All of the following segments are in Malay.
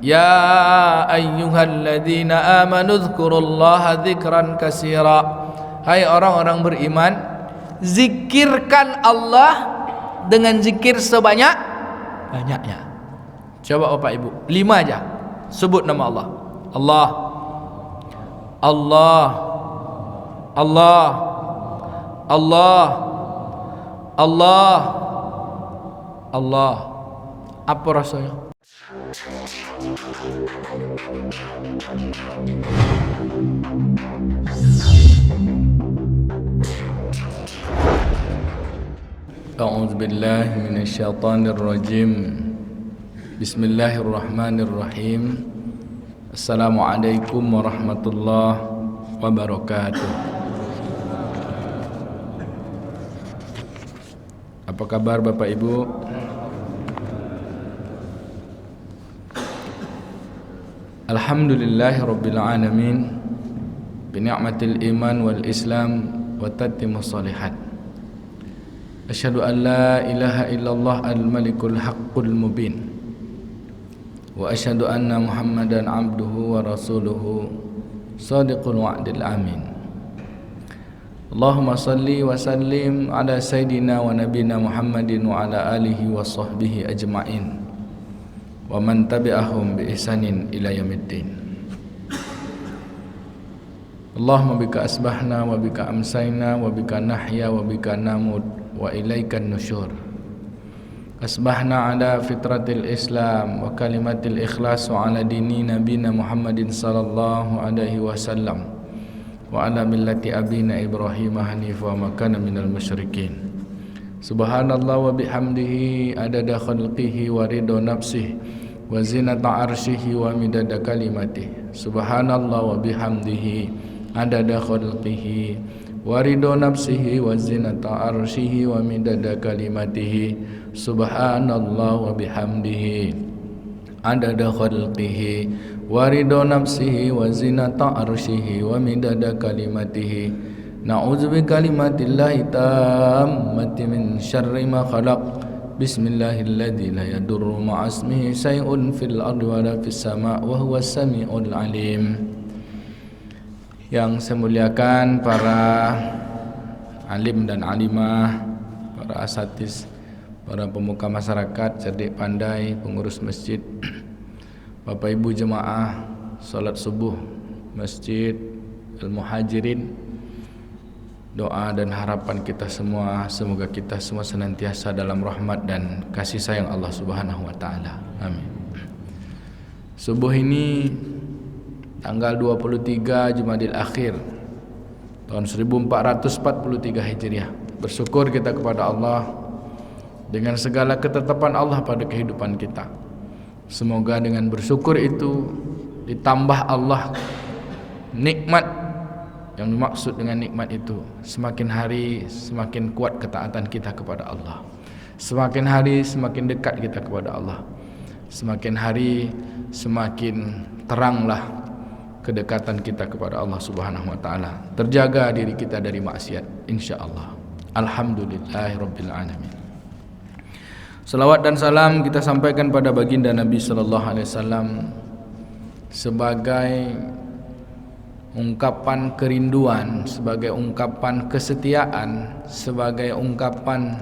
Ya ayyuhalladzina amanu dzkurullaha dzikran katsira. Hai orang-orang beriman, zikirkan Allah dengan zikir sebanyak-banyaknya. Coba Bapak Ibu, 5 aja. Sebut nama Allah. Allah, Allah, Allah, Allah, Allah, Allah. Apa rasanya? A'udzu billahi minasyaitonir rajim. Bismillahirrahmanirrahim. Assalamualaikum warahmatullahi wabarakatuh. Apa kabar Bapak Ibu? Alhamdulillahi rabbil alamin, bi ni'matil iman wal islam wa tatimmus shalihat. Asyhadu an la ilaha illallah al malikul haqqul mubin, wa asyhadu anna muhammadan abduhu wa rasuluhu shadiqul wa'dil amin. Allahumma salli wa sallim ala sayyidina wa nabina Muhammadin wa ala alihi wa sahbihi ajma'in wa man tabi'ahum bi ihsanin ila yaumiddin. Allahumma bika asbahna wa bika amsayna wa bika nahya wa bika namut wa ilaikan nusyur. Asbahna ala fitratil islam wa kalimatil ikhlas wa ala dini nabina Muhammadin sallallahu alaihi wasallam wa ala millati abina Ibrahim hanifa wa makana minal musyrikin. Subhanallah wa bihamdihi adada khalqihi wa ridha nafsihi wa zinata arsyihi wa midada kalimatihi. Subhanallah wa bihamdihi adada khalqihi wa ridha nafsihi wa zinata arsyihi wa midada kalimatihi. Subhanallah wa bihamdihi adada khalqihi wa ridha nafsihi wa zinata arsyihi wa midada kalimatihi. Na'udzu bi kalimatillahi tammati min syarri ma khalaq. Bismillahilladzi la yadurru ma'asmihi syai'un fil ardi wa la fis sama' wa huwas sami'ul alim. Yang saya muliakan para alim dan alimah, para asatiz, para pemuka masyarakat, cerdik pandai, pengurus masjid, Bapak Ibu jemaah salat subuh Masjid Al-Muhajirin. Doa dan harapan kita semua, semoga kita semua senantiasa dalam rahmat dan kasih sayang Allah Subhanahu wa taala. Amin. Subuh ini tanggal 23 Jumadil Akhir tahun 1443 Hijriah. Bersyukur kita kepada Allah dengan segala ketetapan Allah pada kehidupan kita. Semoga dengan bersyukur itu ditambah Allah nikmat. Yang dimaksud dengan nikmat itu, semakin hari semakin kuat ketaatan kita kepada Allah, semakin hari semakin dekat kita kepada Allah, semakin hari semakin teranglah kedekatan kita kepada Allah Subhanahu wa taala. Terjaga diri kita dari maksiat insyaallah. Alhamdulillahirabbil alamin. Salawat dan salam kita sampaikan pada baginda Nabi sallallahu alaihi wasallam sebagai ungkapan kerinduan, sebagai ungkapan kesetiaan, sebagai ungkapan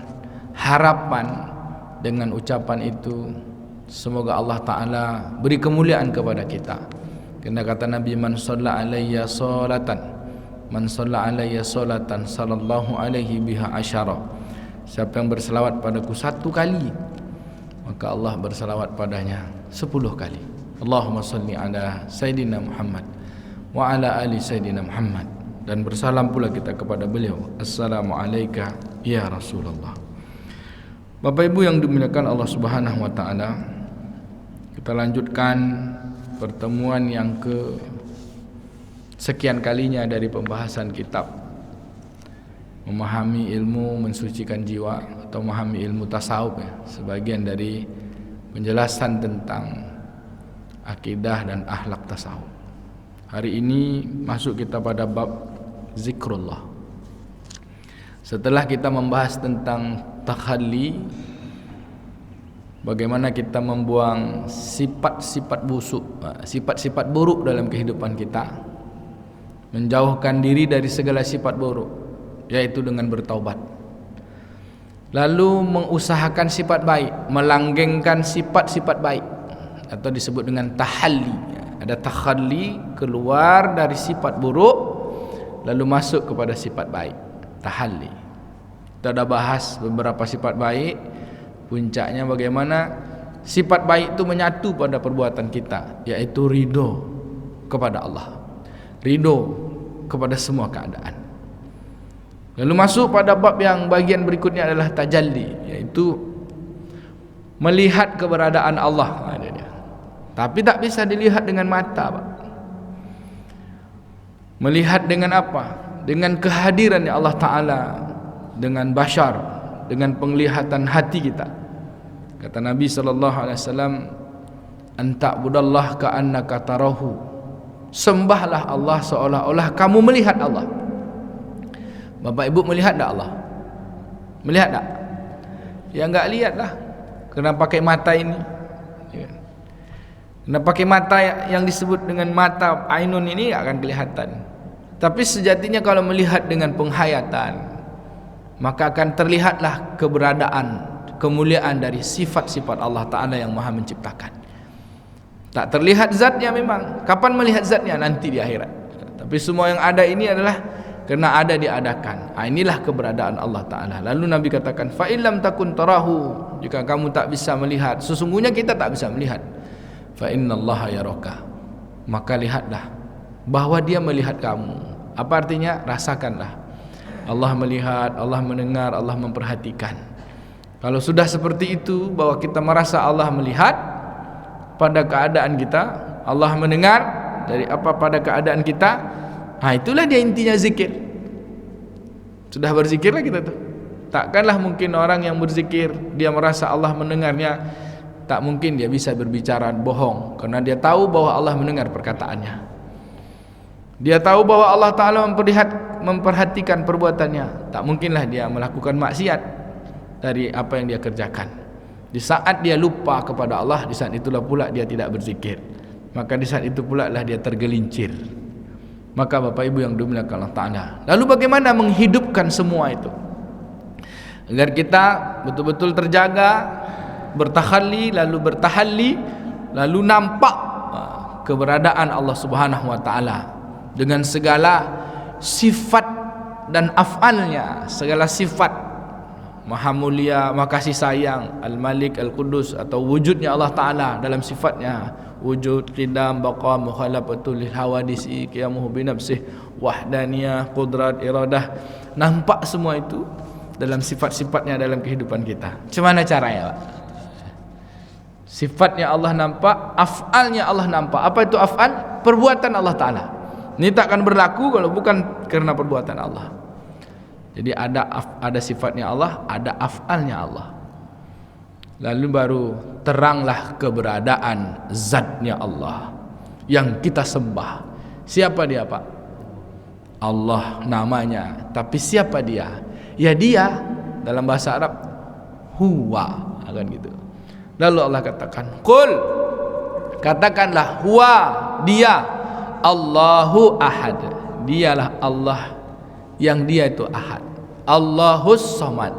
harapan. Dengan ucapan itu semoga Allah Ta'ala beri kemuliaan kepada kita. Karena kata Nabi, man shalla alayya salatan, man shalla alayya salatan sallallahu alaihi biha asyara. Siapa yang berselawat padaku 1 kali, maka Allah berselawat padanya 10 kali. Allahumma salli ala Sayyidina Muhammad wa ala ali Sayyidina Muhammad. Dan bersalam pula kita kepada beliau, Assalamualaikum ya Rasulullah. Bapak Ibu yang dimuliakan Allah Subhanahu wa taala, kita lanjutkan pertemuan yang ke sekian kalinya dari pembahasan kitab Memahami Ilmu Mensucikan Jiwa atau memahami ilmu tasawuf ya, sebagian dari penjelasan tentang akidah dan akhlak tasawuf. Hari ini masuk kita pada bab zikrullah. Setelah kita membahas tentang takhalli, Bagaimana kita membuang sifat-sifat busuk, sifat-sifat buruk dalam kehidupan kita, menjauhkan diri dari segala sifat buruk, yaitu dengan bertaubat. Lalu mengusahakan sifat baik, melanggengkan sifat-sifat baik, atau disebut dengan tahalli. Ada takhalli, keluar dari sifat buruk lalu masuk kepada sifat baik, tahalli. Kita dah bahas beberapa sifat baik. Puncaknya bagaimana sifat baik itu menyatu pada perbuatan kita, yaitu ridho kepada Allah, ridho kepada semua keadaan. Lalu masuk pada bab yang bagian berikutnya adalah tajalli, yaitu melihat keberadaan Allah. Tapi tak bisa dilihat dengan mata, Pak. Melihat dengan apa? Dengan kehadiran Allah Ta'ala, dengan bashar, dengan penglihatan hati kita. Kata Nabi SAW, anta'budallah ka'annaka tarahu, sembahlah Allah seolah-olah kamu melihat Allah. Bapak ibu melihat tak Allah? Melihat tak? Ya enggak lihat lah. Kena pakai mata ini. Kena pakai mata yang disebut dengan mata ainun ini akan kelihatan. Tapi sejatinya kalau melihat dengan penghayatan, maka akan terlihatlah keberadaan, kemuliaan dari sifat-sifat Allah Ta'ala yang maha menciptakan. Tak terlihat zatnya memang. Kapan melihat zatnya? Nanti di akhirat. Tapi semua yang ada ini adalah kerana ada diadakan. Inilah keberadaan Allah Ta'ala. Lalu Nabi katakan, fa'illam takun tarahu, jika kamu tak bisa melihat, sesungguhnya kita tak bisa melihat, fa'innallaha yaraka, maka lihatlah bahwa dia melihat kamu. Apa artinya? Rasakanlah. Allah melihat, Allah mendengar, Allah memperhatikan. Kalau sudah seperti itu, bahwa kita merasa Allah melihat pada keadaan kita, Allah mendengar dari apa pada keadaan kita, itulah dia intinya zikir. Sudah berzikirlah kita tuh. Takkanlah mungkin orang yang berzikir dia merasa Allah mendengarnya, tak mungkin dia bisa berbicara bohong, karena dia tahu bahwa Allah mendengar perkataannya. Dia tahu bahwa Allah Ta'ala memperhatikan perbuatannya. Tak mungkinlah dia melakukan maksiat dari apa yang dia kerjakan. Di saat dia lupa kepada Allah, di saat itulah pula dia tidak berzikir. Maka di saat itu pula lah dia tergelincir. Maka Bapak Ibu yang dimuliakan Allah Ta'ala, lalu bagaimana menghidupkan semua itu agar kita betul-betul terjaga, bertahalli, lalu bertahalli, lalu nampak keberadaan Allah Subhanahu wa Ta'ala dengan segala sifat dan af'alnya, segala sifat Maha mulia, maha kasih sayang, Al-Malik, Al-Qudus, atau wujudnya Allah Ta'ala dalam sifatnya, wujud, qidam, baqa, mukhalafatul hawadisi, qiyamuhu binafsih, wahdaniyah, qudrat, iradah. Nampak semua itu dalam sifat-sifatnya dalam kehidupan kita. Macam mana caranya, Pak? Sifatnya Allah nampak, af'alnya Allah nampak. Apa itu af'al? Perbuatan Allah Ta'ala. Ini tak akan berlaku kalau bukan karena perbuatan Allah. Jadi ada sifatnya Allah, ada af'alnya Allah. Lalu baru teranglah keberadaan zatnya Allah yang kita sembah. Siapa dia, Pak? Allah namanya. Tapi siapa dia? Ya dia, dalam bahasa Arab, huwa, kan gitu. Lalu Allah katakan, qul, katakanlah, huwa, dia, Allahu ahad, dialah Allah yang dia itu ahad. Allahus samad,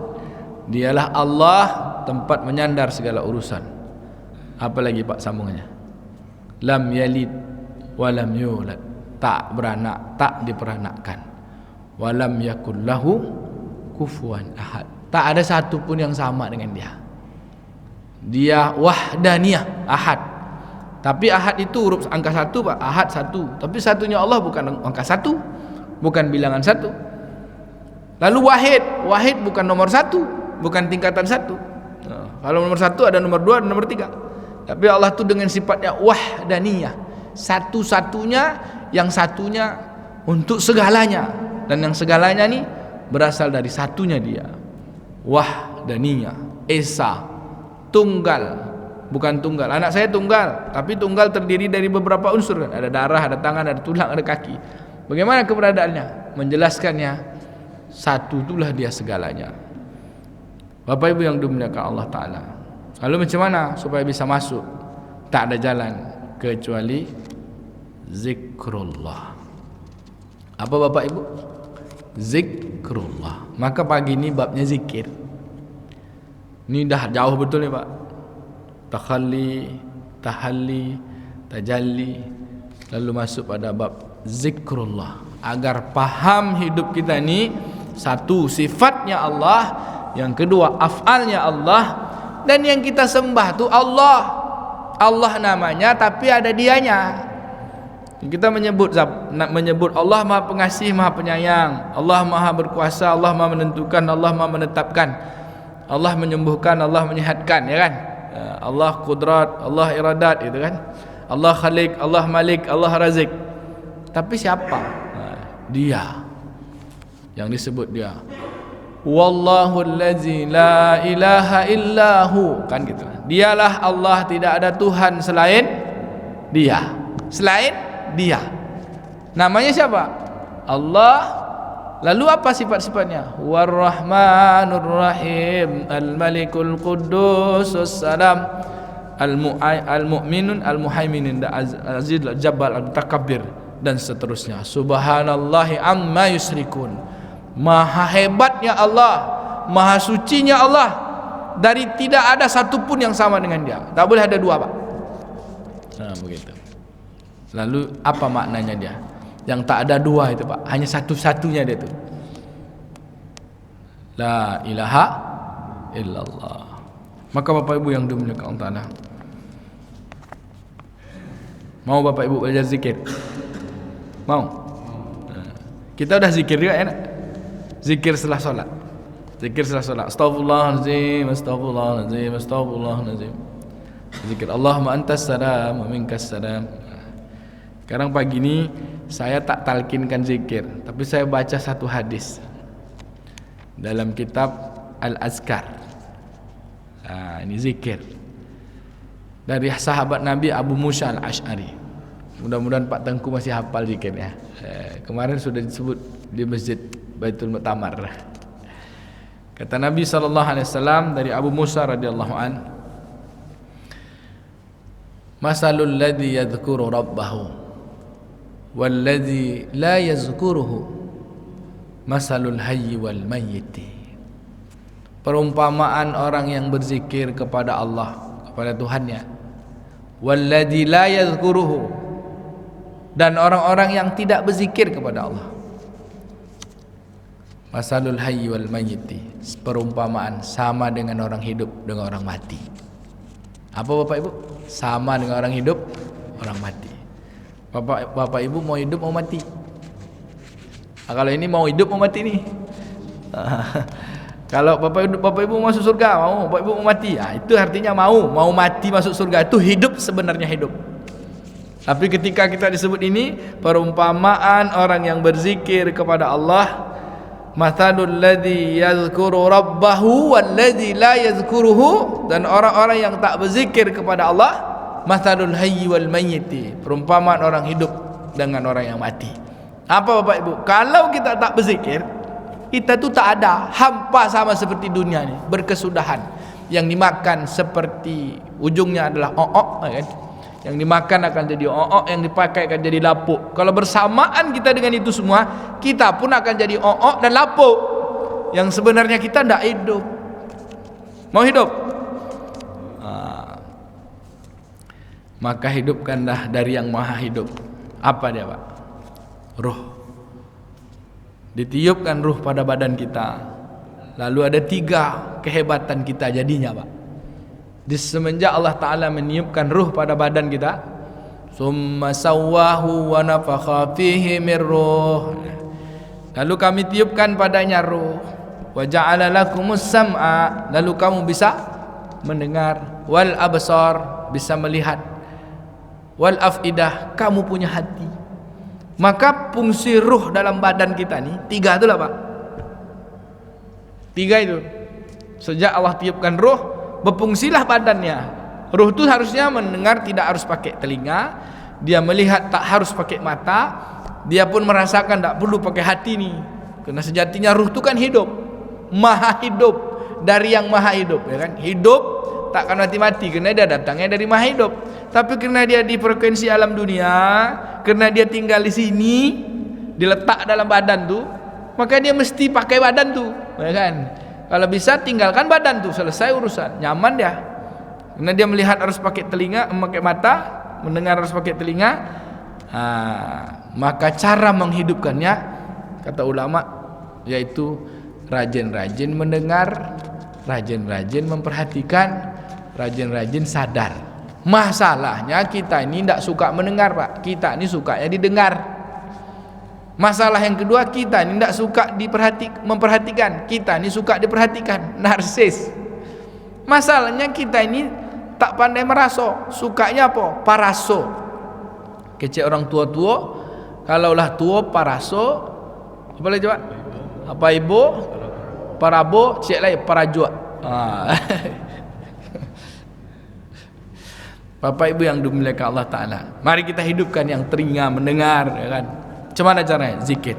dialah Allah tempat menyandar segala urusan. Apa lagi Pak sambungannya? Lam yalid walam yulad, tak beranak, tak diperanakkan. Walam yakul lahu kufuwan ahad, tak ada satu pun yang sama dengan dia. Dia wahdaniyah, ahad. Tapi ahad itu huruf angka satu, Pak. Ahad satu. Tapi satunya Allah bukan angka satu, bukan bilangan satu. Lalu wahid, wahid bukan nomor satu, bukan tingkatan satu. Kalau nomor satu ada nomor dua, ada nomor tiga. Tapi Allah itu dengan sifatnya wahdaniyah, satu-satunya, yang satunya untuk segalanya, dan yang segalanya ini berasal dari satunya dia. Wahdaniyah, esa, tunggal, bukan tunggal. Anak saya tunggal, tapi tunggal terdiri dari beberapa unsur kan? Ada darah, ada tangan, ada tulang, ada kaki. Bagaimana keberadaannya? Menjelaskannya, satu itulah dia segalanya. Bapak Ibu yang dimuliakan Allah Ta'ala, Lalu macam mana supaya bisa masuk? Tak ada jalan kecuali zikrullah. Apa Bapak Ibu? Zikrullah. Maka pagi ini babnya zikir. Ini dah jauh betul ni Pak. Takhalli, tahalli, tajalli, lalu masuk pada bab zikrullah, agar paham hidup kita ni, satu sifatnya Allah, yang kedua af'alnya Allah, dan yang kita sembah tu Allah. Allah namanya tapi ada dianya. Kita menyebut Allah Maha Pengasih, Maha Penyayang, Allah Maha Berkuasa, Allah Maha Menentukan, Allah Maha Menetapkan, Allah menyembuhkan, Allah menyihatkan, ya kan? Allah Qudrat, Allah Iradat, itu kan? Allah Khaliq, Allah Malik, Allah Razik. Tapi siapa? Dia. Yang disebut dia. Wallahu allazi la ilaha illahu, kan gitu. Dialah Allah, tidak ada Tuhan selain Dia. Selain Dia. Namanya siapa? Allah. Lalu apa sifat-sifatnya? War-Rahmanur Rahim, Al-Malikul Quddusus Salam, Al-Mu'minun, Al-Muhaiminun, Al-Aziz, Al-Jabbal, Al-Mutakabbir, dan seterusnya. Subhanallahi amma yusyrikun. Maha hebatnya Allah, maha sucinya Allah, dari tidak ada satupun yang sama dengan Dia. Tak boleh ada dua, Pak. Nah, begitu. Lalu apa maknanya dia? Yang tak ada dua itu, Pak, hanya satu-satunya dia itu. La ilaha illallah. Maka Bapak Ibu yang dimuliakan Allah Ta'ala, mau Bapak Ibu belajar zikir? Mau? Kita udah zikir juga, enak. Zikir setelah solat. Zikir setelah solat. Astaghfirullahaladzim, astaghfirullahaladzim, astaghfirullahaladzim. Zikir Allahumma antas salam wa minkas salam. Sekarang pagi ini saya tak talkinkan zikir, tapi saya baca satu hadis dalam kitab Al-Azkar. Ini zikir dari sahabat Nabi Abu Musa Al-Ash'ari. Mudah-mudahan Pak Tengku masih hafal zikirnya. Kemarin sudah disebut di Masjid Baitul Mu'tamar. Kata Nabi SAW dari Abu Musa radhiyallahu an, masalul ladzi yadhkuru rabbahu walladzi la yazkuruhu masalul hayyi wal mayyiti. Perumpamaan orang yang berzikir kepada Allah, kepada Tuhannya, walladzi la yazkuruhu, dan orang-orang yang tidak berzikir kepada Allah. Masalul hayyi wal mayyiti, perumpamaan sama dengan orang hidup dengan orang mati. Apa Bapak Ibu? Sama dengan orang hidup, orang mati. Bapak Ibu mau hidup mau mati? Kalau ini mau hidup mau mati nih. Kalau Bapak Ibu masuk surga, mau Bapak Ibu mau mati. Itu artinya mau mati masuk surga, itu hidup, sebenarnya hidup. Tapi ketika kita disebut ini perumpamaan orang yang berzikir kepada Allah, mathalul ladzi yazkuru rabbahu walladzi la yazkuruhu, dan orang-orang yang tak berzikir kepada Allah, mathalul hayyi wal mayyiti, perumpamaan orang hidup dengan orang yang mati. Apa Bapak Ibu? Kalau kita tak berzikir, kita tu tak ada, hampa sama seperti dunia ni, berkesudahan. Yang dimakan seperti ujungnya adalah o'ok, kan? Yang dimakan akan jadi o'ok, yang dipakai akan jadi lapuk. Kalau bersamaan kita dengan itu semua, kita pun akan jadi o'ok dan lapuk. Yang sebenarnya kita tidak hidup. Mau hidup? Maka hidupkanlah dari yang maha hidup. Apa dia, Pak? Ruh. Ditiupkan ruh pada badan kita. Lalu ada 3 kehebatan kita jadinya, Pak. Di semenjak Allah Ta'ala meniupkan ruh pada badan kita, summa sawwahu wa nafakha fihi min ruh, lalu kami tiupkan padanya ruh, wa ja'ala lakumus sam'a, lalu kamu bisa mendengar, wal absar, bisa melihat, wal afidah, kamu punya hati. Maka fungsi ruh dalam badan kita ni 3 itulah, Pak. 3 itu. Sejak Allah tiupkan ruh, berfungsilah badannya. Ruh itu harusnya mendengar, tidak harus pakai telinga. Dia melihat, tak harus pakai mata. Dia pun merasakan, tak perlu pakai hati ni. Karena sejatinya ruh itu kan hidup, maha hidup, dari yang maha hidup, ya kan? Hidup, tak akan mati-mati kerana dia datangnya dari maha hidup. Tapi kerana dia di frekuensi alam dunia, kerana dia tinggal di sini, diletak dalam badan tu, maka dia mesti pakai badan tu, ya kan? Kalau bisa tinggalkan badan tu, selesai urusan, nyaman dia. Kerana dia melihat harus pakai telinga, memakai mata, mendengar harus pakai telinga. Maka cara menghidupkannya, kata ulama, yaitu rajin-rajin mendengar, rajin-rajin memperhatikan, rajin-rajin sadar. Masalahnya kita ini tidak suka mendengar, Pak. Kita ini sukanya didengar. Masalah yang kedua, kita ini tidak suka memperhatikan. Kita ini suka diperhatikan. Narsis. Masalahnya kita ini tak pandai meraso. Sukanya apa? Paraso. Kecil orang tua-tua, kalaulah tua paraso, apa lagi coba? Apa ibu? Parabo, cik lain parajuat. Bapak Ibu yang dimuliakan Allah Ta'ala, mari kita hidupkan yang telinga mendengar, ya kan? Macam mana caranya? Zikir.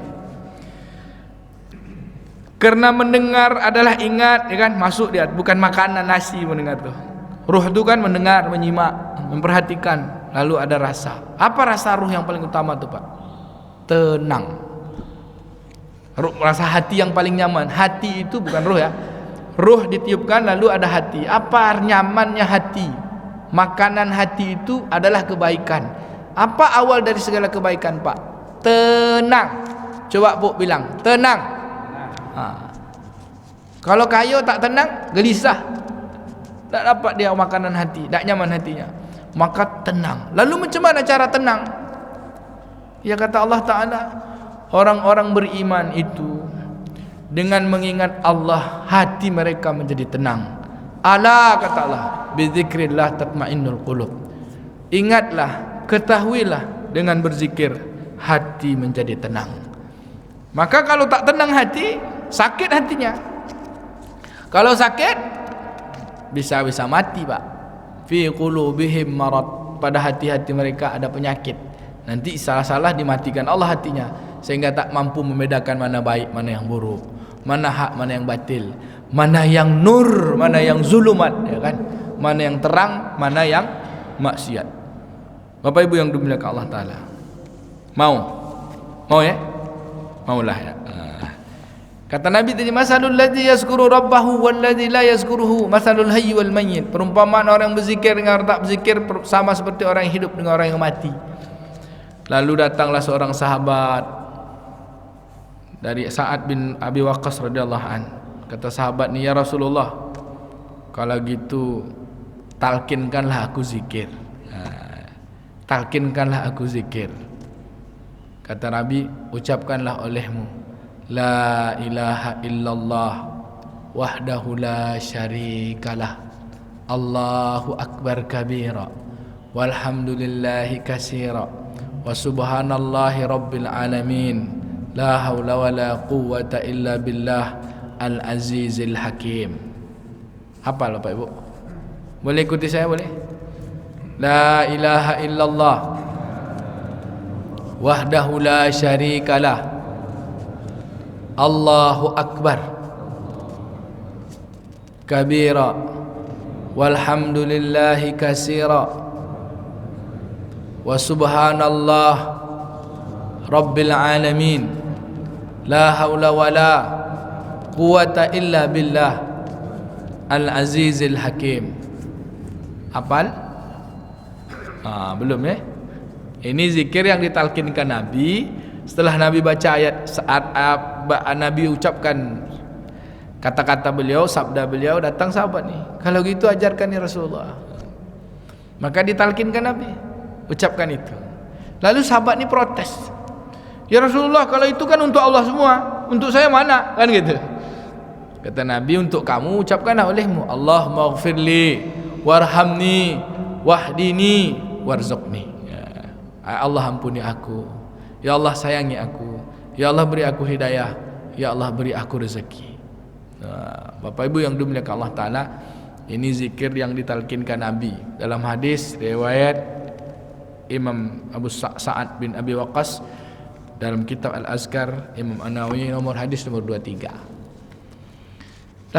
Karena mendengar adalah ingat, ya kan? Masuk dia, bukan makanan nasi mendengar tuh. Ruh itu kan mendengar, menyimak, memperhatikan, lalu ada rasa. Apa rasa ruh yang paling utama tuh, Pak? Tenang. Rasa hati yang paling nyaman. Hati itu bukan ruh ya. Ruh ditiupkan lalu ada hati. Apa nyamannya hati? Makanan hati itu adalah kebaikan. Apa awal dari segala kebaikan, Pak? Tenang. Coba Bu bilang, tenang. Kalau kayu tak tenang, gelisah. Tak dapat dia makanan hati, tak nyaman hatinya. Maka tenang. Lalu macam mana cara tenang? Ya kata Allah Ta'ala, orang-orang beriman itu dengan mengingat Allah, hati mereka menjadi tenang. Ala kata Allah, bizikrillah tatmainnul qulub. Ingatlah, ketahuilah, dengan berzikir hati menjadi tenang. Maka kalau tak tenang hati, sakit hatinya. Kalau sakit, bisa mati, Pak. Fi qulubihim marad, pada hati-hati mereka ada penyakit. Nanti salah-salah dimatikan Allah hatinya, sehingga tak mampu membedakan mana baik, mana yang buruk, mana hak, mana yang batil, mana yang nur, mana yang zulumat, ya kan? Mana yang terang, mana yang maksiat. Bapak Ibu yang dimuliakan Allah Ta'ala, mau ya? Maulah ya. Kata Nabi tadi, masalul ladzi yazkuru rabbahu wal ladzi la yazkuruhu masalul hayy wal mayyit. Perumpamaan orang yang berzikir dengan orang tak berzikir sama seperti orang yang hidup dengan orang yang mati. Lalu datanglah seorang sahabat dari Sa'ad bin Abi Waqqas radhiyallahu an. Kata sahabat ni, ya Rasulullah, kalau gitu talkinkanlah aku zikir. Talkinkanlah aku zikir. Kata Nabi, ucapkanlah olehmu, la ilaha illallah wahdahu la syarikalah, Allahu akbar kabira, walhamdulillahi katsira, wa subhanallahi rabbil alamin, la haula wala quwwata illa billah al-azizil hakim. Hafal Bapak Ibu? Boleh ikuti saya, boleh? La ilaha illallah wahdahu la syarikalah, Allahu akbar kabira, walhamdulillahi katsira, wa subhanallah rabbil alamin, la haula wala quwwata illa billah al-azizil hakim. Hafal? Belum ya? Ini zikir yang ditalkinkan Nabi setelah Nabi baca ayat, saat Nabi ucapkan kata-kata beliau, sabda beliau, datang sahabat ni, kalau gitu ajarkan ya Rasulullah. Maka ditalkinkan Nabi, ucapkan itu. Lalu sahabat ni protes, ya Rasulullah, kalau itu kan untuk Allah semua, untuk saya mana? Kan gitu. Kata Nabi, untuk kamu ucapkanlah olehmu, Allahumma ghfirli warhamni wahdini warzuqni. Allah ampuni aku, ya Allah sayangi aku, ya Allah beri aku hidayah, ya Allah beri aku rezeki. Bapak Ibu yang dimuliakan Allah Ta'ala, ini zikir yang ditalkinkan Nabi. Dalam hadis riwayat Imam Abu Sa'ad bin Abi Waqqas dalam kitab Al-Azkar, Imam An-Nawawi, nomor hadis nomor 23.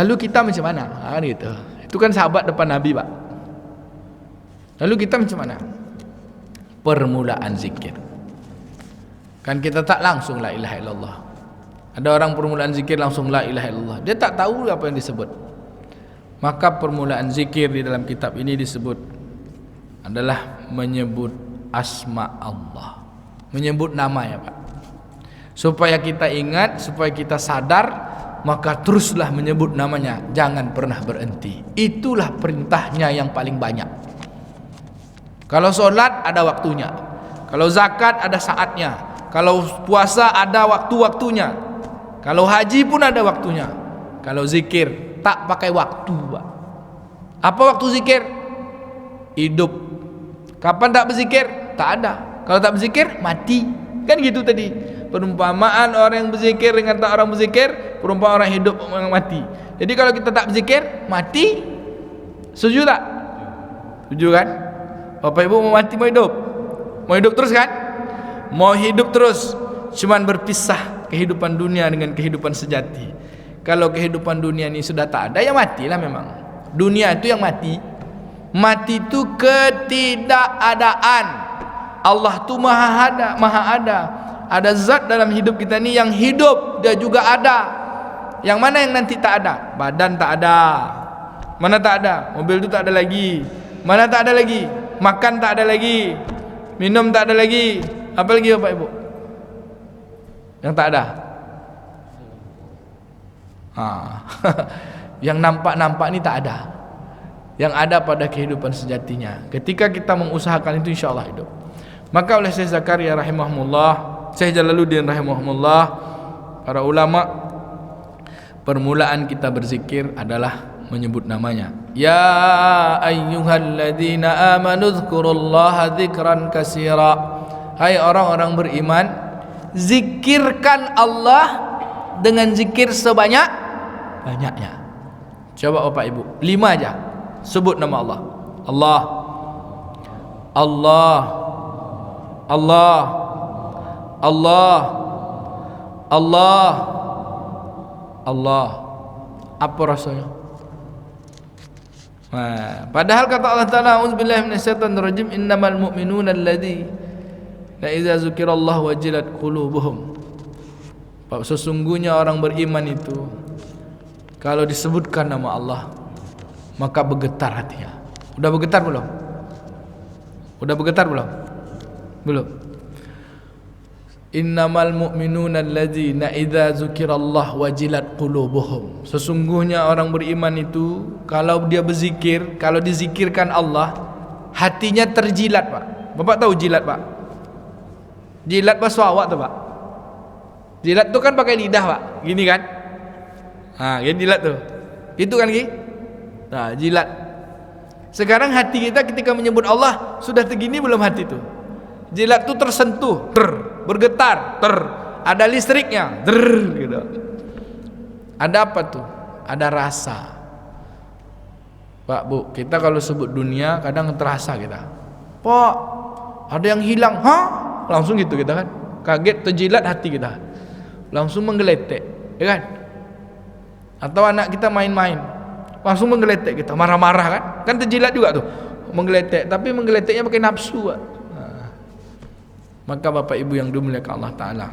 Lalu kita macam mana? Gitu. Itu kan sahabat depan Nabi, Pak. Lalu kita macam mana? Permulaan zikir. Kan kita tak langsung la ilaha illallah. Ada orang permulaan zikir langsung la ilaha illallah. Dia tak tahu apa yang disebut. Maka permulaan zikir di dalam kitab ini disebut adalah menyebut asma Allah, menyebut nama, ya Pak. Supaya kita ingat, supaya kita sadar, maka teruslah menyebut namanya, jangan pernah berhenti. Itulah perintahnya yang paling banyak. Kalau solat ada waktunya, kalau zakat ada saatnya, kalau puasa ada waktu-waktunya, kalau haji pun ada waktunya. Kalau zikir tak pakai waktu, Pak. Apa waktu zikir? Hidup. Kapan tak berzikir? Tak ada. Kalau tak berzikir, mati. Kan gitu tadi. Perumpamaan orang yang berzikir dengan tak orang berzikir, perumpamaan orang hidup orang mati. Jadi kalau kita tak berzikir, mati. Setuju tak? Setuju kan? Bapak Ibu mau mati mau hidup? Mau hidup terus kan? Mau hidup terus, cuman berpisah kehidupan dunia dengan kehidupan sejati. Kalau kehidupan dunia ini sudah tak ada, ya matilah memang. Dunia itu yang mati. Mati itu ketidakadaan. Allah itu maha ada. Ada zat dalam hidup kita ni yang hidup, dia juga ada. Yang mana yang nanti tak ada? Badan tak ada. Mana tak ada? Mobil itu tak ada lagi. Mana tak ada lagi? Makan tak ada lagi. Minum tak ada lagi. Apa lagi Bapak Ibu? Yang tak ada? Yang nampak-nampak ni tak ada. Yang ada pada kehidupan sejatinya. Ketika kita mengusahakan itu, insya-Allah hidup. Maka oleh Syekh Zakaria rahimahullah, Syekh Jalaluddin rahimahullah, para ulama, permulaan kita berzikir adalah menyebut namanya. Ya ayyuhalladzina amanu dzkurullaha dzikran katsira. Hai orang-orang beriman, zikirkan Allah dengan zikir sebanyak-banyaknya. Coba Bapak Ibu, 5 aja. Sebut nama Allah. Allah, Allah, Allah, Allah, Allah, Allah. Apa rasanya? Padahal kata Allah Ta'ala, a'udzubillahi minasyaitonirrajim, innamal mu'minuna alladzina idza dzukirallahu wajilat qulubuhum. Sesungguhnya orang beriman itu kalau disebutkan nama Allah maka bergetar hatinya. Udah bergetar belum? Udah bergetar belum? Belum. Innamal mu'minuna alladzina idza dzukirallahu wajilat qulubuhum. Sesungguhnya orang beriman itu kalau dia berzikir, kalau dizikirkan Allah, hatinya terjilat, Pak. Bapak tahu jilat, Pak? Jilat bahasa awak tuh, Pak. Jilat tuh kan pakai lidah, Pak. Gini kan? Gini jilat tuh. Itu kan gini? Nah, jilat. Sekarang hati kita ketika menyebut Allah sudah segini belum hati itu? Jilat tuh tersentuh, bergetar, ada listriknya, gitu. Ada apa tuh? Ada rasa. Pak, Bu, kita kalau sebut dunia kadang terasa kita. Pak, ada yang hilang, langsung gitu kita kan. Kaget, terjilat hati kita. Langsung menggeletek, ya kan? Atau anak kita main-main, langsung menggeletek kita, marah-marah kan? Kan terjilat juga tuh, menggeletek, tapi menggeleteknya pakai nafsu, Pak. Maka Bapak Ibu yang dimuliakan Allah Ta'ala,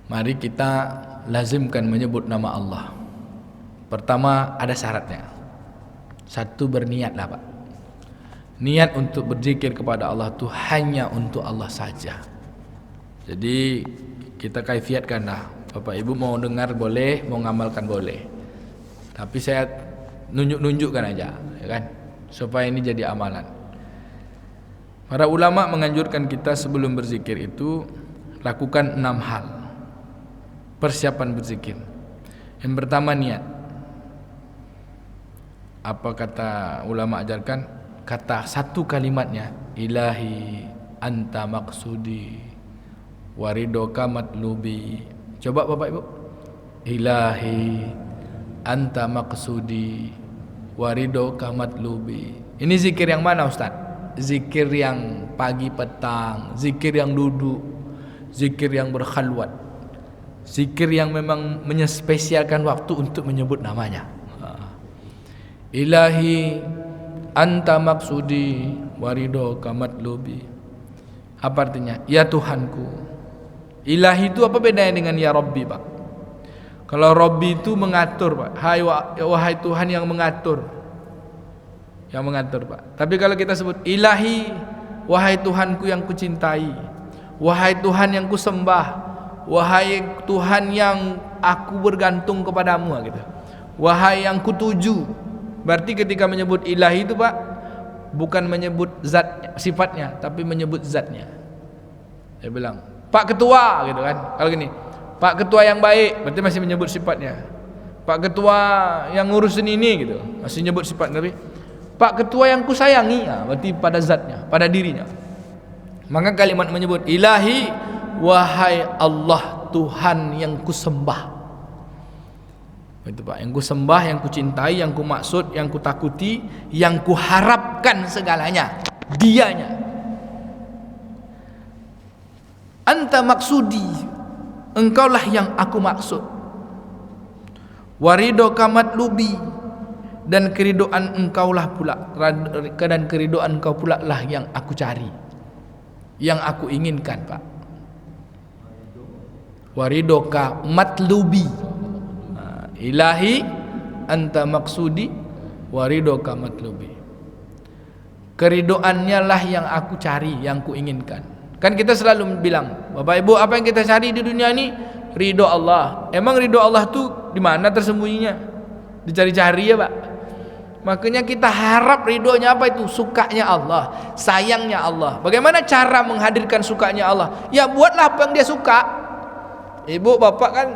mari kita lazimkan menyebut nama Allah. Pertama ada syaratnya. 1, berniatlah, Pak. Niat untuk berzikir kepada Allah itu hanya untuk Allah saja. Jadi kita kaifiatkanlah. Bapak Ibu mau dengar boleh, mau ngamalkan boleh. Tapi saya nunjuk-nunjukkan aja, ya kan? Supaya ini jadi amalan. Para ulama menganjurkan kita sebelum berzikir itu lakukan 6 hal persiapan berzikir. Yang pertama niat. Apa kata ulama ajarkan? Kata satu kalimatnya, Ilahi anta maksudi waridoka matlubi. Coba Bapak Ibu. Ilahi anta maksudi waridoka matlubi. Ini zikir yang mana, Ustaz? Zikir yang pagi petang, zikir yang duduk, zikir yang berkhalwat, zikir yang memang menyespesialkan waktu untuk menyebut namanya. Ilahi anta maksudi waridoka matlubi. Apa artinya? Ya Tuhanku. Ilahi itu apa bedanya dengan ya Rabbi, Pak? Kalau Rabbi itu mengatur, Pak. Wahai Tuhan yang mengatur. Yang mengatur, Pak. Tapi kalau kita sebut ilahi, wahai Tuhanku yang kucintai, wahai Tuhan yang kusembah, wahai Tuhan yang aku bergantung kepadamu, gitu. Wahai yang kutuju. Berarti ketika menyebut ilahi itu, Pak, bukan menyebut zat sifatnya, tapi menyebut zatnya. Dia bilang, Pak Ketua, gitu kan. Kalau gini, Pak Ketua yang baik, berarti masih menyebut sifatnya. Pak Ketua yang ngurusin ini, gitu, masih menyebut sifat. Tapi Pak Ketua yang kusayangi, berarti pada zatnya, pada dirinya. Maka kalimat menyebut ilahi, wahai Allah Tuhan yang kusembah. Itu, Pak, yang kusembah, yang kucintai, yang kumaksud, yang kutakuti, yang kuharapkan segalanya, dianya. Anta maksudi, engkaulah yang aku maksud. Waridoka matlubi, dan keridoan engkaulah pula, dan keridoan engkau pula lah yang aku cari, yang aku inginkan, Pak. Waridoka matlubi, ilahi anta maksudi waridoka matlubi. Keridoannya lah yang aku cari, yang ku inginkan. Kan kita selalu bilang, Bapak Ibu, apa yang kita cari di dunia ini? Ridho Allah. Emang ridho Allah tuh di mana tersembunyinya? Dicari-cari ya, Pak. Makanya kita harap ridhonya apa itu? Sukanya Allah, sayangnya Allah. Bagaimana cara menghadirkan sukanya Allah? Ya buatlah apa yang dia suka. Ibu, bapak kan,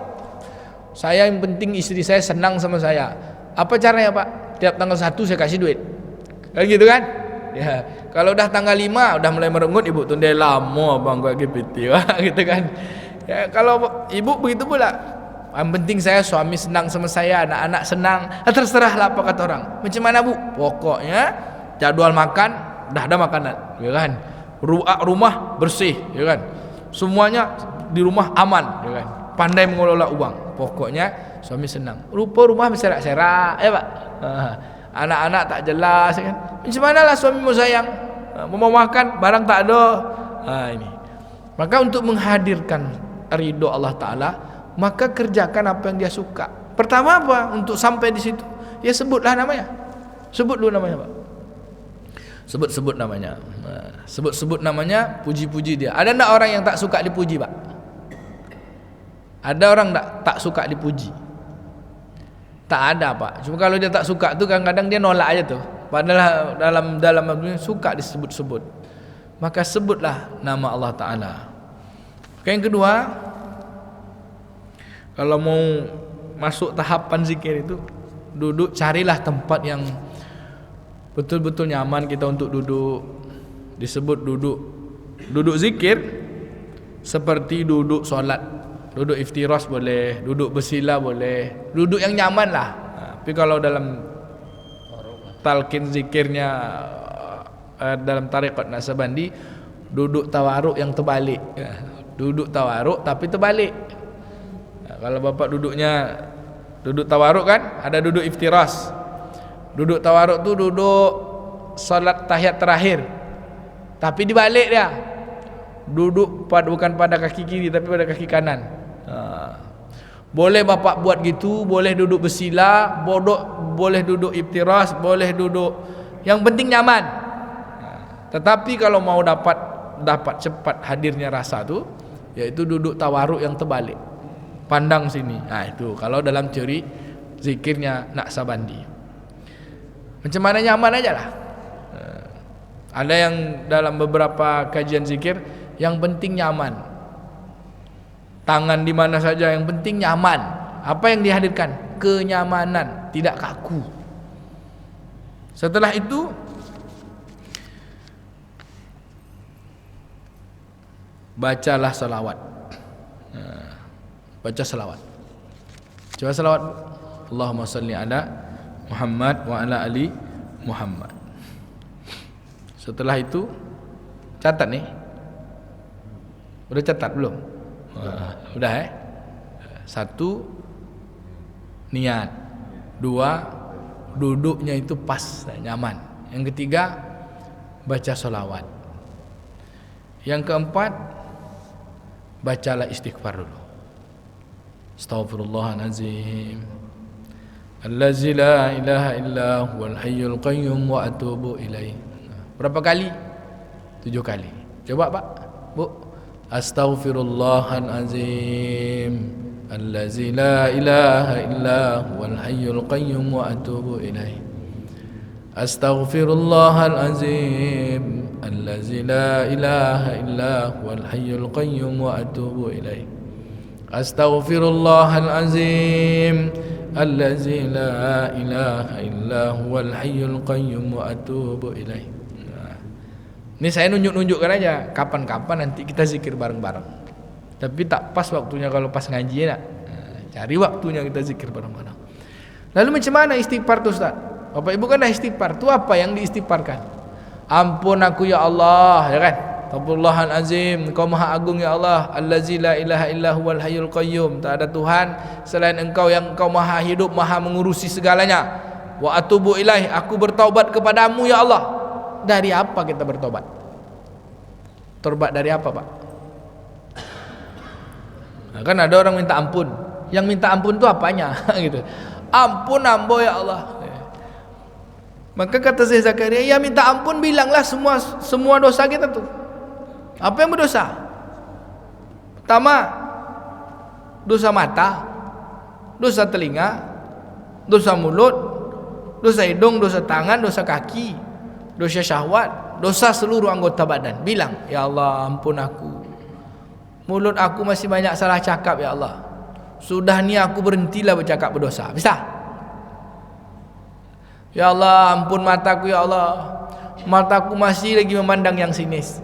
saya yang penting istri saya senang sama saya. Apa caranya, Pak? Tiap tanggal 1 saya kasih duit. Kan gitu kan? Ya, kalau udah tanggal 5 udah mulai merenggut, ibu tunde lama bang gua GPT, gitu kan. Ya, kalau ibu begitu pula. Yang penting saya suami senang sama saya, anak-anak senang. Terserahlah apa kata orang. Macam mana, Bu? Pokoknya jadwal makan dah ada makanan, ya kan? Rumah bersih, ya kan? Semuanya di rumah aman, ya kan? Pandai mengelola uang. Pokoknya suami senang. Rupa rumah berserak-serak, ya Pak. Anak-anak tak jelas, ya kan? Macam manalah suami mau sayang? Mau makan barang tak ada. Ini. Maka untuk menghadirkan ridho Allah Ta'ala, maka kerjakan apa yang dia suka. Pertama apa? Untuk sampai di situ, ya sebutlah namanya. Sebut dulu namanya, Pak. Sebut-sebut namanya. Sebut-sebut namanya, puji-puji dia. Ada enggak orang yang tak suka dipuji, Pak? Ada orang tak suka dipuji? Tak ada, Pak. Cuma kalau dia tak suka tuh kadang-kadang dia nolak aja tuh. Padahal dalam suka disebut-sebut. Maka sebutlah nama Allah Ta'ala. Yang kedua, kalau mau masuk tahapan zikir itu, carilah tempat yang betul-betul nyaman kita untuk duduk. Disebut duduk zikir seperti duduk solat, duduk iftiras boleh, duduk bersila boleh, duduk yang nyaman lah. Tapi kalau dalam talqin zikirnya dalam tarekat Naqsabandi, duduk tawaruk yang terbalik. Duduk tawaruk tapi terbalik. Kalau bapak duduknya duduk tawaruk kan, ada duduk iftiras. Duduk tawaruk tu duduk salat tahiyat terakhir, tapi dibalik dia. Duduk bukan pada kaki kiri tapi pada kaki kanan. Boleh bapak buat gitu, boleh duduk bersila, boleh duduk iftiras, boleh duduk, yang penting nyaman. Tetapi kalau mau dapat cepat hadirnya rasa tu, yaitu duduk tawaruk yang terbalik. Pandang sini. Itu kalau dalam teori zikirnya Naqsabandi. Macam mana nyaman aja lah. Ada yang dalam beberapa kajian zikir, yang penting nyaman. Tangan di mana saja, yang penting nyaman. Apa yang dihadirkan? Kenyamanan, tidak kaku. Setelah itu bacalah salawat. Baca salawat. Coba salawat. Allahumma salli ala Muhammad wa ala ali Muhammad. Setelah itu catat nih. Udah catat belum? Udah 1 niat, 2 duduknya itu pas, nyaman. Yang ketiga, baca solawat. Yang keempat, bacalah istighfar dulu. Astaghfirullahalazim allazi la ilaha illa huwal hayyul qayyum wa atubu ilaih. Berapa kali? 7 kali. Coba Pak, Bu. Astaghfirullahalazim allazi la ilaha illa huwal hayyul qayyum wa atubu ilaih. Astaghfirullahalazim allazi la ilaha illa huwal hayyul qayyum wa atubu ilaih. Astaghfirullahalazim allazi la ilaha illa huwal hayyul qayyum wa atubu ilaih. Ini saya nunjuk-nunjukkan aja, kapan-kapan nanti kita zikir bareng-bareng. Tapi tak pas waktunya kalau pas ngaji ya. Cari waktunya kita zikir bareng-bareng. Lalu macam mana istighfar itu Ustaz? Bapak Ibu kan dah istighfar, itu apa yang diistighfarkan? Ampun aku ya Allah, ya kan? Astaghfirullahalazim, Engkau Maha Agung ya Allah, allazi la ilaha illa huwal hayyul qayyum, tak ada Tuhan selain Engkau yang Engkau Maha hidup, Maha mengurusi segalanya. Wa atubu ilaih, aku bertaubat kepadamu ya Allah. Dari apa kita bertobat? Tobat dari apa, Pak? Nah, kan ada orang minta ampun. Yang minta ampun itu apanya? Gitu. Ampun ambo ya Allah. Maka kata Syekh Zakaria, ya minta ampun, bilanglah semua dosa kita tuh. Apa yang berdosa? Pertama, dosa mata, dosa telinga, dosa mulut, dosa hidung, dosa tangan, dosa kaki, dosa syahwat, dosa seluruh anggota badan. Bilang, ya Allah ampun aku. Mulut aku masih banyak salah cakap ya Allah. Sudah ni aku berhentilah bercakap berdosa. Bisa? Ya Allah ampun mataku ya Allah. Mataku masih lagi memandang yang sinis.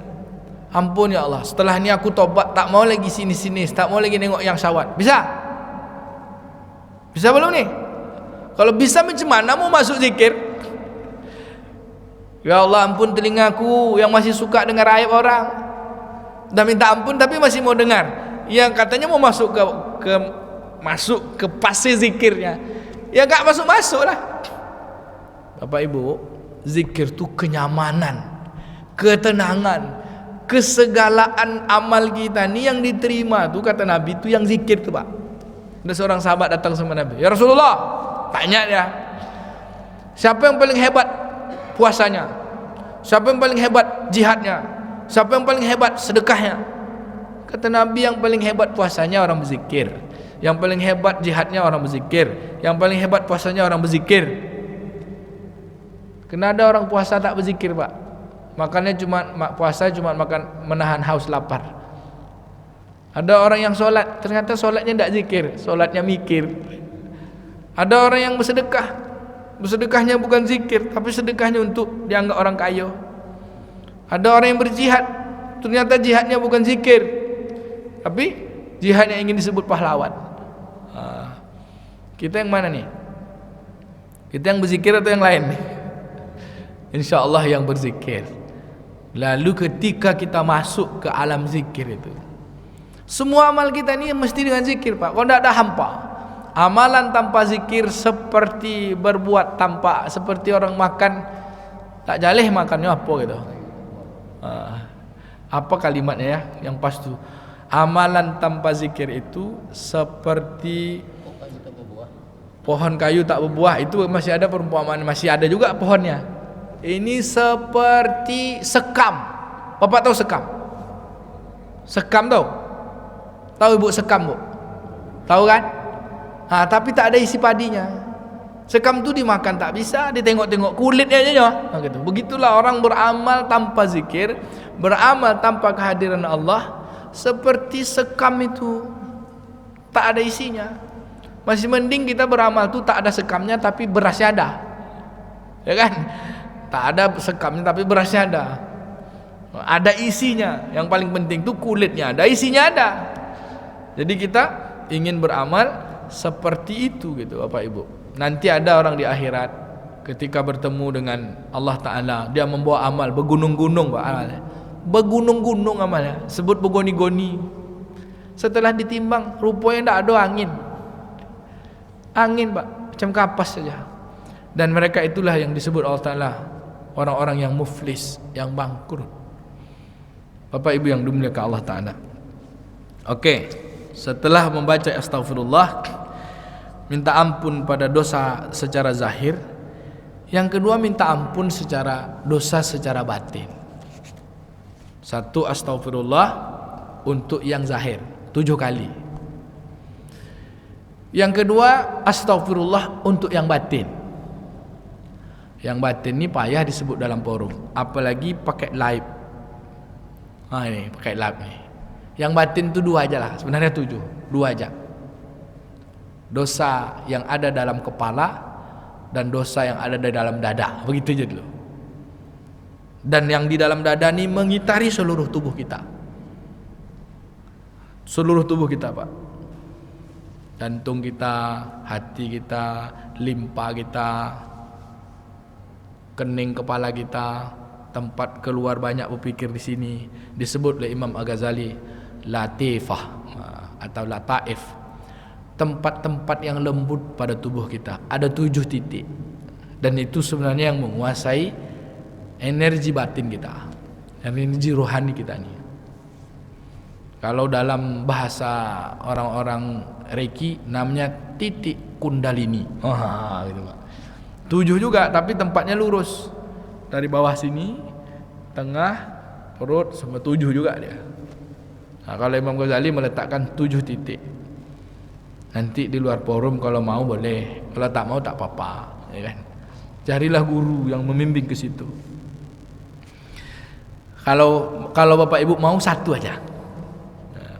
Ampun ya Allah. Setelah ni aku tobat, tak mau lagi sinis-sinis, tak mau lagi nengok yang syahwat. Bisa? Bisa belum nih? Kalau bisa macam mana mau masuk zikir? Ya Allah ampun telingaku yang masih suka dengar aib orang. Dah minta ampun tapi masih mau dengar. Yang katanya mau masuk ke fase zikirnya. Ya enggak masuk-masuk lah. Bapak Ibu, zikir itu kenyamanan, ketenangan, kesegalaan amal kita ni yang diterima tu, kata Nabi tu yang zikir tu Pak. Ada seorang sahabat datang sama Nabi, ya Rasulullah, tanya dia, siapa yang paling hebat puasanya? Siapa yang paling hebat jihadnya? Siapa yang paling hebat sedekahnya? Kata Nabi, yang paling hebat puasanya orang berzikir, yang paling hebat jihadnya orang berzikir, yang paling hebat puasanya orang berzikir. Kena ada orang puasa tak berzikir Pak, makannya cuma puasa cuma makan menahan haus lapar. Ada orang yang solat, ternyata solatnya tak zikir, solatnya mikir. Ada orang yang bersedekah, bersedekahnya bukan zikir, tapi sedekahnya untuk dianggap orang kaya. Ada orang yang berjihad, ternyata jihadnya bukan zikir, tapi jihadnya ingin disebut pahlawan. Kita yang mana nih? Kita yang berzikir atau yang lain? InsyaAllah yang berzikir. Lalu ketika kita masuk ke alam zikir itu, semua amal kita ni mesti dengan zikir Pak. Kalau tidak ada hampa. Amalan tanpa zikir seperti berbuat tanpa, seperti orang makan tak jaleh makannya apa gitu. Apa kalimatnya ya yang pas tu? Amalan tanpa zikir itu seperti pohon kayu tak berbuah. Itu masih ada perumpamaan, masih ada juga pohonnya. Ini seperti sekam. Bapak tahu sekam? Sekam tahu? Tahu Ibu sekam, Bu? Tahu kan? Tapi tak ada isi padinya. Sekam tu dimakan tak bisa, ditengok-tengok kulitnya aja gitu. Begitulah orang beramal tanpa zikir, beramal tanpa kehadiran Allah, seperti sekam itu tak ada isinya. Masih mending kita beramal tu tak ada sekamnya tapi berasnya ada. Ya kan? Tak ada sekamnya tapi berasnya ada. Ada isinya. Yang paling penting tu kulitnya ada, isinya ada. Jadi kita ingin beramal seperti itu gitu Bapak Ibu. Nanti ada orang di akhirat ketika bertemu dengan Allah Ta'ala, dia membawa amal bergunung-gunung Pak, amalnya bergunung-gunung amalnya, sebut bergoni-goni. Setelah ditimbang rupanya tak ada angin Pak, macam kapas saja. Dan mereka itulah yang disebut Allah Ta'ala orang-orang yang muflis, yang bangkrut. Bapak Ibu yang dimuliakan Allah Ta'ala. Oke, setelah membaca astaghfirullah, minta ampun pada dosa secara zahir. Yang kedua, minta ampun secara dosa secara batin. Satu, astaghfirullah untuk yang zahir 7 kali. Yang kedua, astaghfirullah untuk yang batin. Yang batin ini payah disebut dalam forum, apalagi pakai live. Ini pakai live nih. Yang batin itu 2 aja lah, sebenarnya 7, 2 aja. Dosa yang ada dalam kepala dan dosa yang ada di dalam dada, begitu aja dulu. Dan yang di dalam dada ini mengitari seluruh tubuh kita. Seluruh tubuh kita, Pak. Jantung kita, hati kita, limpa kita, kening kepala kita, tempat keluar banyak berpikir di sini. Disebut oleh Imam Al-Ghazali latifah atau lataif. Tempat-tempat yang lembut pada tubuh kita. Ada 7 titik. Dan itu sebenarnya yang menguasai energi batin kita, energi rohani kita nih. Kalau dalam bahasa orang-orang Reiki namanya titik kundalini. Gitu Pak. 7 juga, tapi tempatnya lurus. Dari bawah sini, tengah, perut, sampai 7 juga dia. Nah, kalau Imam Ghazali meletakkan 7 titik. Nanti di luar forum kalau mau boleh, kalau tak mau tak apa-apa, ya kan? Carilah guru yang membimbing ke situ. Kalau Bapak Ibu mau 1 aja. Nah,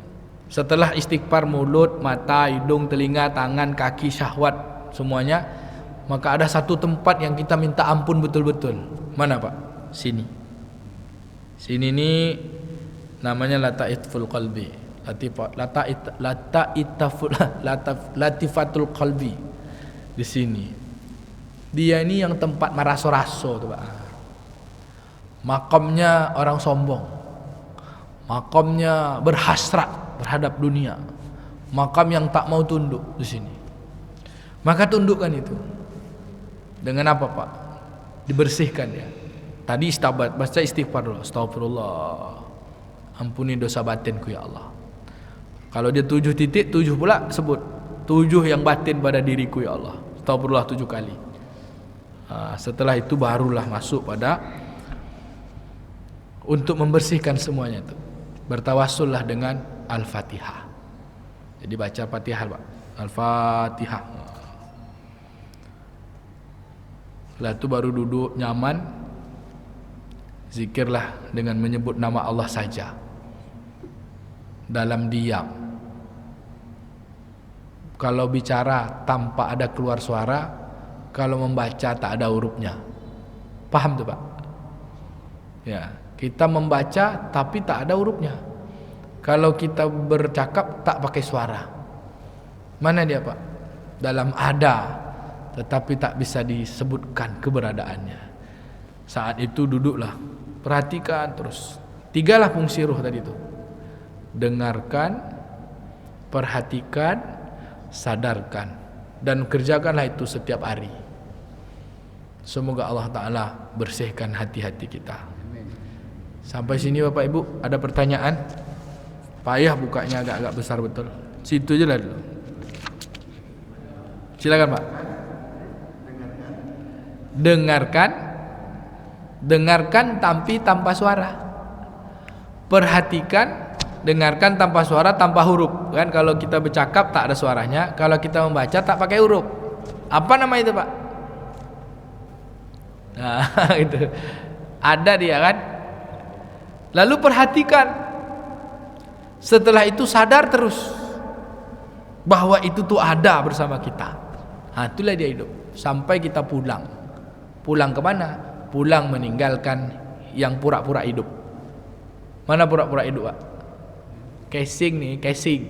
setelah istighfar mulut, mata, hidung, telinga, tangan, kaki, syahwat semuanya, maka ada 1 tempat yang kita minta ampun betul-betul. Mana Pak? Sini. Sini ini namanya lataiful qalbi. Latifatul qalbi. Di sini. Dia ini yang tempat maraso-raso tuh Pak. Makamnya orang sombong. Makamnya berhasrat terhadap dunia. Makam yang tak mau tunduk di sini. Maka tundukkan itu. Dengan apa Pak? Dibersihkan ya. Tadi baca istighfar dulu. Astagfirullah. Ampuni dosa batinku ya Allah. Kalau dia 7 titik, 7 pula sebut. 7 yang batin pada diriku ya Allah. Astagfirullah 7 kali. Setelah itu barulah masuk pada untuk membersihkan semuanya itu. Bertawassullah dengan Al-Fatihah. Jadi baca Fatihah Pak. Al-Fatihah. Setelah itu baru duduk nyaman. Zikirlah dengan menyebut nama Allah saja. Dalam diam. Kalau bicara tanpa ada keluar suara, kalau membaca tak ada hurufnya. Paham tuh Pak? Ya, kita membaca tapi tak ada hurufnya. Kalau kita bercakap tak pakai suara. Mana dia Pak? Dalam ada, tetapi tak bisa disebutkan keberadaannya. Saat itu duduklah, perhatikan terus. 3 lah fungsi ruh tadi itu. Dengarkan, perhatikan, sadarkan, dan kerjakanlah itu setiap hari. Semoga Allah Ta'ala bersihkan hati-hati kita. Sampai sini Bapak Ibu, ada pertanyaan? Payah bukanya agak-agak besar betul. Situ aja lah dulu. Silakan Pak. Dengarkan tapi tanpa suara. Perhatikan, dengarkan tanpa suara, tanpa huruf. Kan kalau kita bercakap tak ada suaranya, kalau kita membaca tak pakai huruf. Apa nama itu Pak? Nah, itu. Ada dia kan? Lalu perhatikan. Setelah itu sadar terus bahwa itu tuh ada bersama kita. Itulah dia hidup sampai kita pulang. Pulang ke mana? Pulang meninggalkan yang pura-pura hidup. Mana pura-pura hidup Pak? Casing nih, casing.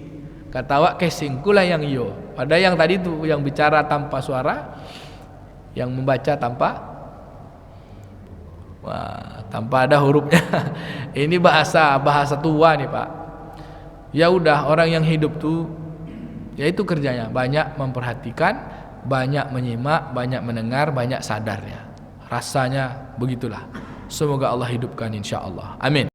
Kata Wak casing kulah yang iyo. Pada yang tadi tuh yang bicara tanpa suara, yang membaca tanpa ada hurufnya. Ini bahasa tua nih Pak. Ya udah, orang yang hidup tuh ya itu kerjanya banyak memperhatikan banyak menyimak, banyak mendengar, banyak sadarnya. Rasanya begitulah. Semoga Allah hidupkan insya Allah. Amin.